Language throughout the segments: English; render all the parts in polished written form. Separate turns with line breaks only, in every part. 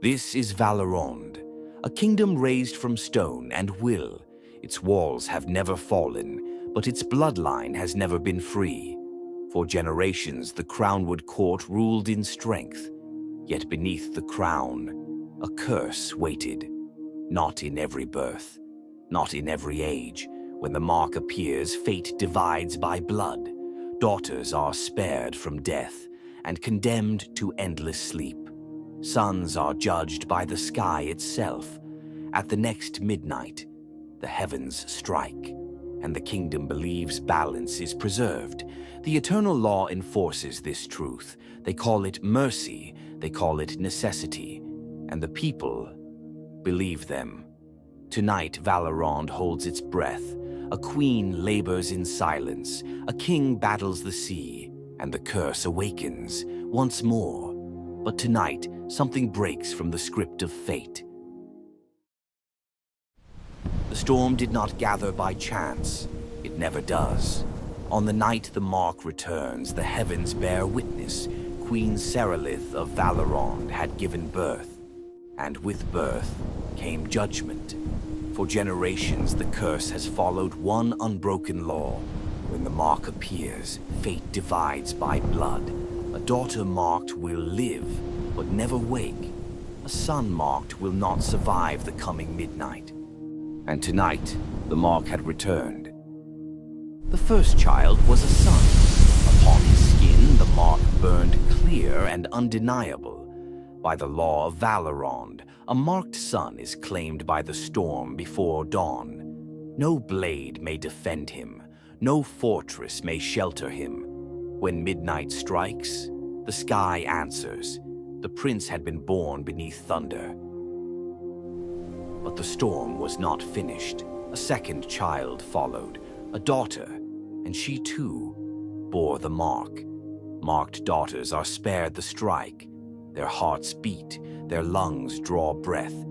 This is Valerond, a kingdom raised from stone and will. Its walls have never fallen, but its bloodline has never been free. For generations, the crownward court ruled in strength. Yet beneath the crown, a curse waited. Not in every birth, not in every age. When the mark appears, fate divides by blood. Daughters are spared from death and condemned to endless sleep. Sons are judged by the sky itself. At the next midnight, the heavens strike, and the kingdom believes balance is preserved. The eternal law enforces this truth. They call it mercy, they call it necessity, and the people believe them. Tonight, Valerond holds its breath. A queen labors in silence. A king battles the sea, and the curse awakens once more. But tonight, something breaks from the script of fate. The storm did not gather by chance. It never does. On the night the mark returns, the heavens bear witness. Queen Seralith of Valerond had given birth, and with birth came judgment. For generations, the curse has followed one unbroken law. When the mark appears, fate divides by blood. A daughter marked will live, but never wake. A son marked will not survive the coming midnight. And tonight, the mark had returned. The first child was a son. Upon his skin, the mark burned clear and undeniable. By the law of Valerond, a marked son is claimed by the storm before dawn. No blade may defend him. No fortress may shelter him. When midnight strikes, the sky answers. The prince had been born beneath thunder. But the storm was not finished. A second child followed, a daughter, and she too bore the mark. Marked daughters are spared the strike. Their hearts beat, their lungs draw breath,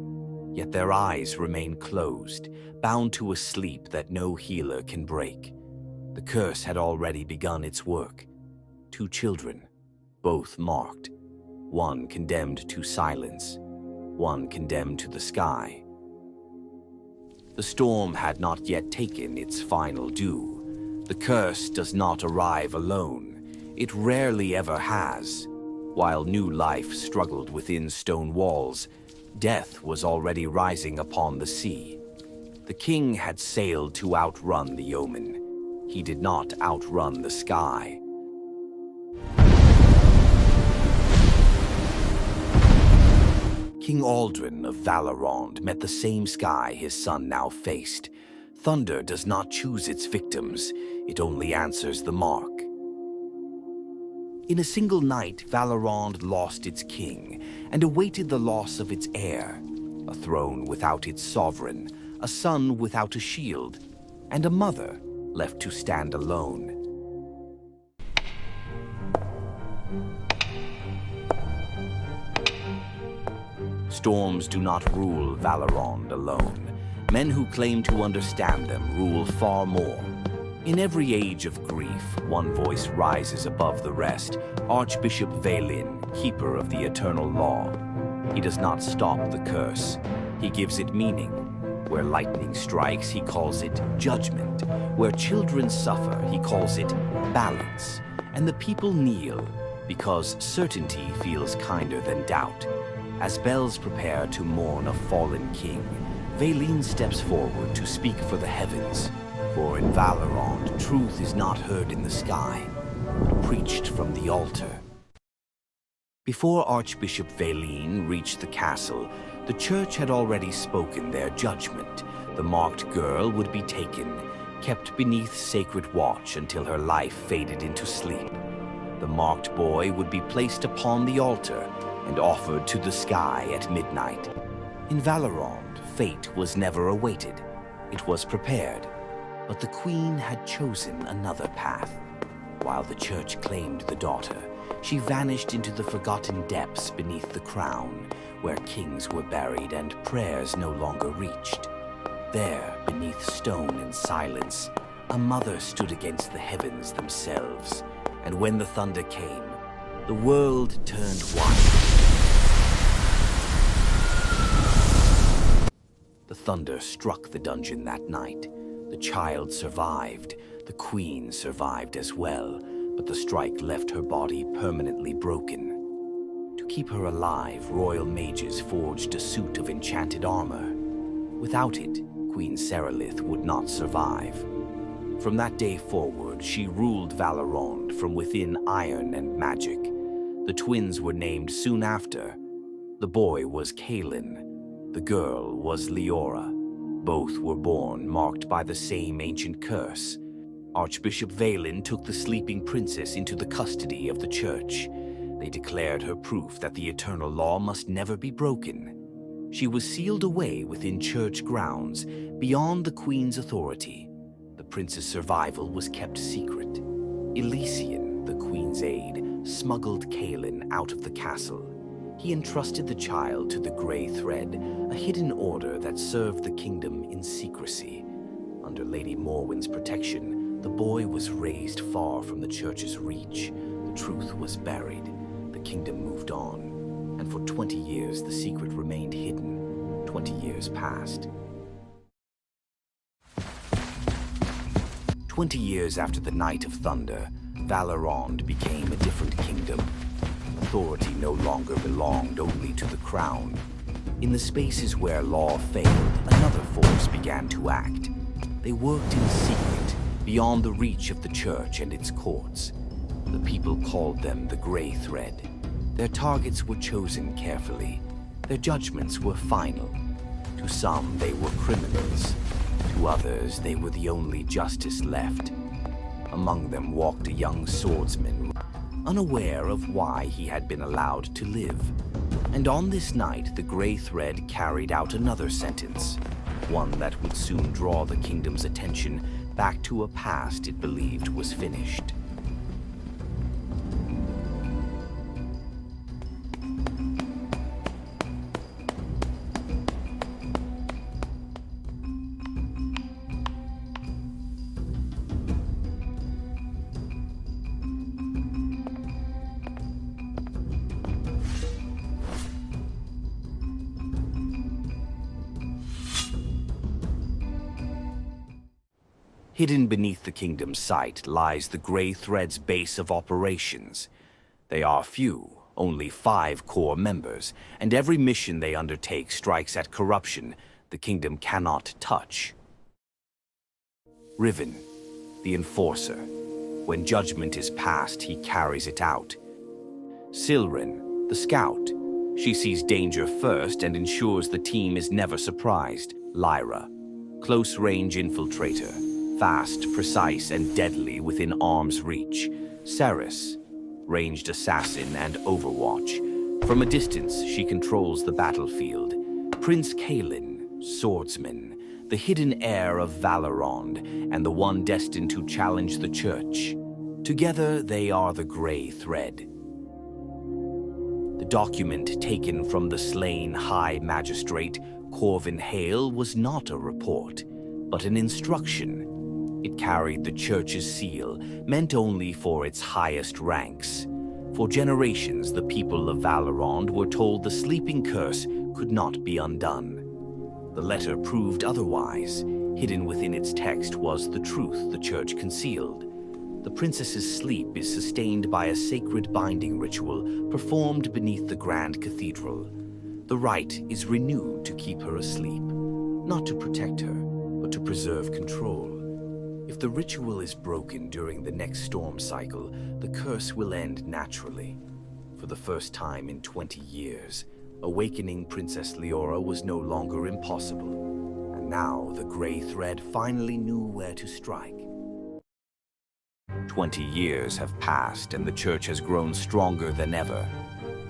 yet their eyes remain closed, bound to a sleep that no healer can break. The curse had already begun its work. 2 children, both marked. One condemned to silence, one condemned to the sky. The storm had not yet taken its final due. The curse does not arrive alone. It rarely ever has. While new life struggled within stone walls, death was already rising upon the sea. The king had sailed to outrun the omen. He did not outrun the sky. King Aldrin of Valerond met the same sky his son now faced. Thunder does not choose its victims, it only answers the mark. In a single night, Valerond lost its king and awaited the loss of its heir. A throne without its sovereign, a son without a shield, and a mother left to stand alone. Storms do not rule Valerond alone. Men who claim to understand them rule far more. In every age of grief, one voice rises above the rest. Archbishop Valerond, keeper of the eternal law. He does not stop the curse. He gives it meaning. Where lightning strikes, he calls it judgment. Where children suffer, he calls it balance. And the people kneel because certainty feels kinder than doubt. As bells prepare to mourn a fallen king, Valerond steps forward to speak for the heavens. For in Valerond, truth is not heard in the sky, but preached from the altar. Before Archbishop Valerond reached the castle, the church had already spoken their judgment. The marked girl would be taken, kept beneath sacred watch until her life faded into sleep. The marked boy would be placed upon the altar and offered to the sky at midnight. In Valerond, fate was never awaited. It was prepared. But the queen had chosen another path. While the church claimed the daughter, she vanished into the forgotten depths beneath the crown, where kings were buried and prayers no longer reached. There, beneath stone and silence, a mother stood against the heavens themselves, and when the thunder came, the world turned white. The thunder struck the dungeon that night. The child survived. The queen survived as well, but the strike left her body permanently broken. To keep her alive, royal mages forged a suit of enchanted armor. Without it, Queen Serelith would not survive. From that day forward, she ruled Valerond from within iron and magic. The twins were named soon after. The boy was Kalin. The girl was Leora. Both were born marked by the same ancient curse. Archbishop Valerond took the sleeping princess into the custody of the church. They declared her proof that the eternal law must never be broken. She was sealed away within church grounds, beyond the queen's authority. The prince's survival was kept secret. Elysian, the queen's aide, smuggled Kalin out of the castle. He entrusted the child to the Grey Thread, a hidden order that served the kingdom in secrecy. Under Lady Morwen's protection, the boy was raised far from the church's reach. The truth was buried. The kingdom moved on. And for 20 years, the secret remained hidden. 20 years passed. 20 years after the Night of Thunder, Valerond became a different kingdom. Authority no longer belonged only to the crown. In the spaces where law failed, another force began to act. They worked in secret, beyond the reach of the church and its courts. The people called them the Grey Thread. Their targets were chosen carefully. Their judgments were final. To some, they were criminals. To others, they were the only justice left. Among them walked a young swordsman, unaware of why he had been allowed to live. And on this night, the Grey Thread carried out another sentence, one that would soon draw the kingdom's attention back to a past it believed was finished. Hidden beneath the kingdom's sight lies the Grey Thread's base of operations. They are few, only 5 core members, and every mission they undertake strikes at corruption the kingdom cannot touch. Riven, the enforcer. When judgment is passed, he carries it out. Silren, the scout. She sees danger first and ensures the team is never surprised. Lyra, close-range infiltrator. Fast, precise, and deadly within arm's reach. Ceres, ranged assassin and overwatch. From a distance, she controls the battlefield. Prince Kalin, swordsman, the hidden heir of Valerond, and the one destined to challenge the church. Together, they are the Grey Thread. The document taken from the slain High Magistrate, Corvin Hale, was not a report, but an instruction. It carried the church's seal, meant only for its highest ranks. For generations, the people of Valerond were told the sleeping curse could not be undone. The letter proved otherwise. Hidden within its text was the truth the church concealed. The princess's sleep is sustained by a sacred binding ritual performed beneath the grand cathedral. The rite is renewed to keep her asleep, not to protect her, but to preserve control. If the ritual is broken during the next storm cycle, the curse will end naturally. For the first time in 20 years, awakening Princess Leora was no longer impossible. And now the Grey Thread finally knew where to strike. 20 years have passed and the church has grown stronger than ever.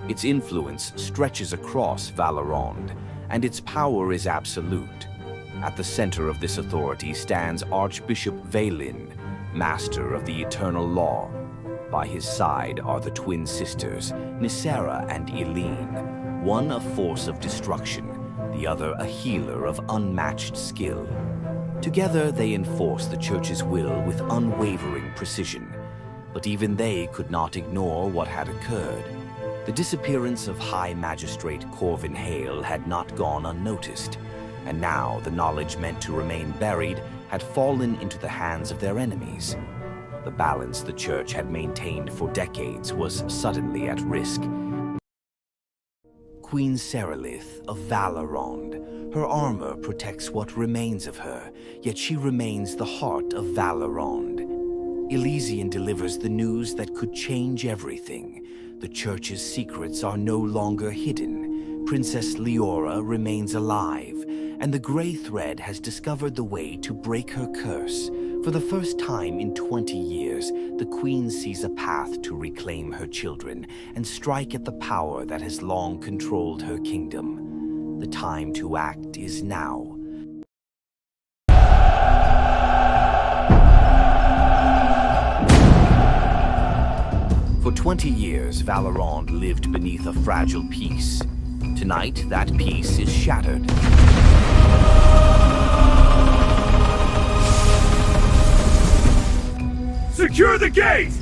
Its influence stretches across Valerond, and its power is absolute. At the center of this authority stands Archbishop Valerond, master of the eternal law. By his side are the twin sisters, Nysera and Eileen, one a force of destruction, the other a healer of unmatched skill. Together they enforce the church's will with unwavering precision, but even they could not ignore what had occurred. The disappearance of High Magistrate Corvin Hale had not gone unnoticed. and now the knowledge meant to remain buried had fallen into the hands of their enemies. The balance the Church had maintained for decades was suddenly at risk. Queen Serelith of Valerond. Her armor protects what remains of her, yet she remains the heart of Valerond. Elysian delivers the news that could change everything. The Church's secrets are no longer hidden. Princess Leora remains alive, and the Grey Thread has discovered the way to break her curse. For the first time in 20 years, the Queen sees a path to reclaim her children and strike at the power that has long controlled her kingdom. The time to act is now. For 20 years, Valerond lived beneath a fragile peace. Tonight, that peace is shattered.
Secure the gate!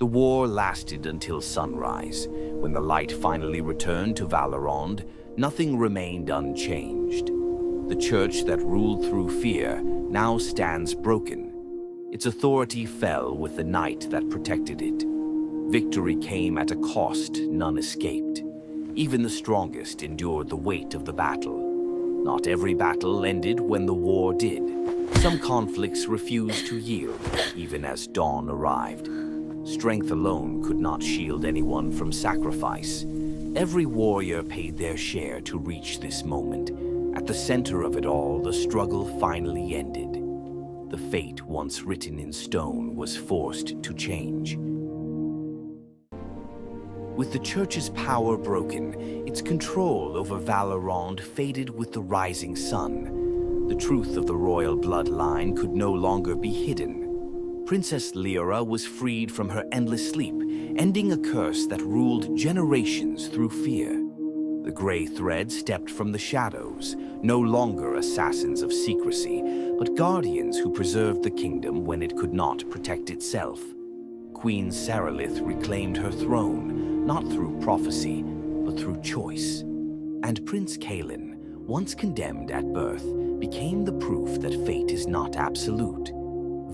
The war lasted until sunrise. When the light finally returned to Valerond, nothing remained unchanged. The Church that ruled through fear now stands broken. Its authority fell with the night that protected it. Victory came at a cost none escaped. Even the strongest endured the weight of the battle. Not every battle ended when the war did. Some conflicts refused to yield, even as dawn arrived. Strength alone could not shield anyone from sacrifice. Every warrior paid their share to reach this moment. At the center of it all, the struggle finally ended. The fate once written in stone was forced to change. With the Church's power broken, its control over Valerond faded with the rising sun. The truth of the royal bloodline could no longer be hidden. Princess Lyra was freed from her endless sleep, ending a curse that ruled generations through fear. The Grey Thread stepped from the shadows, no longer assassins of secrecy, but guardians who preserved the kingdom when it could not protect itself. Queen Serelith reclaimed her throne, not through prophecy, but through choice. And Prince Kaelin, once condemned at birth, became the proof that fate is not absolute.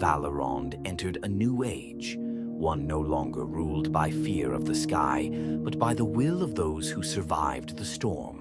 Valerond entered a new age, one no longer ruled by fear of the sky, but by the will of those who survived the storm.